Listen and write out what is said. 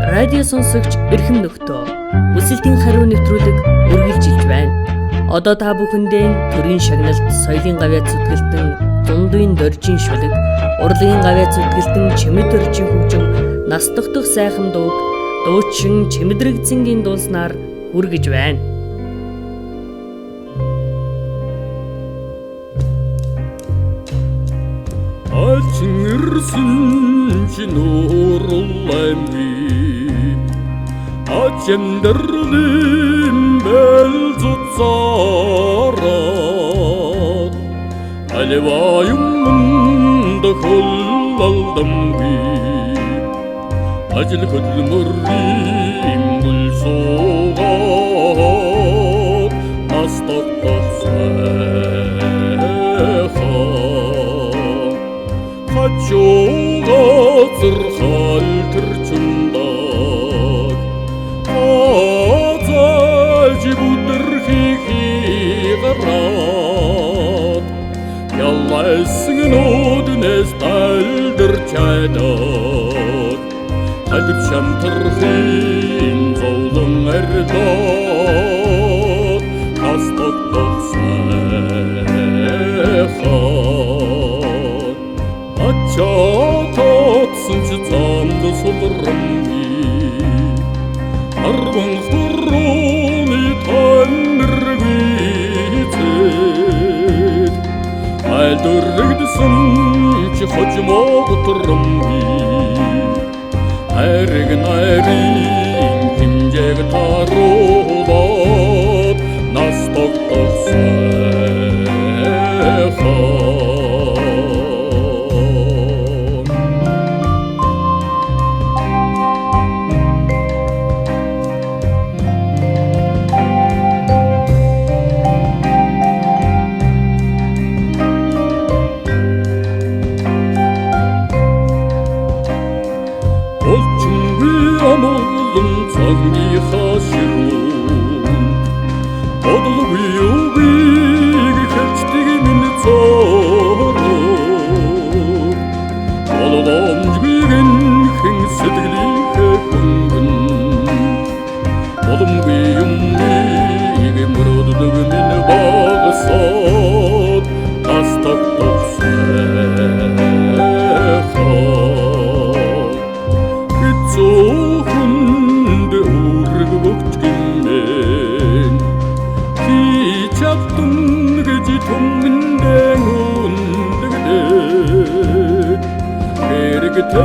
Радио сонсогч эрхэм нөхдөө хүсэлтийн хариу нэвтрүүлэг үргэлжилж байна. Одоо та бүхэндээ төрийн шагналт, соёлын гавьяа зүтгэлтэн, дундын доржийн шүлэг, урлагийн гавьяа зүтгэлтэн, чимэд доржийн хөгжим, нас тогтох сайхан дууг дуучин Чимэдрэг Цэнгийн дуулснаар хүргэж байна. Ачинэрсэн чи нуурлаймги Ачамдэрлим бэлзуцарад Алеваюмманд хуллалдамги Ажил хөдлмөррим бүлсугад Настаттахсайхан Хачугазыр халтырчундаг Азажи будырхихигарад Ялайсың өдінес тәлдірчайдад Тәлдірчам тұрхин золың әрдад Астақтақсайхан Ача татсынчы цамды солырымги Арван хурруни таныргвицет Айлдыррыгдысын чи хочмо утырымги Айрыгын айрын кимжег тарулат Настақтақсайхан Олчунгви амолын цагни хаширун Одулгви убиг хэлчтиги минь цорун Олгомжгвиген хэн сэтгэлийнхэ хүнгэн Оломгви юмиг мөрөддөг минь багасад Астақтақсайхан Хитсухунде үрг бөгчгимэн Ки чаптун гэжи түмгэндэн үндэгдэ Хэрэгтэй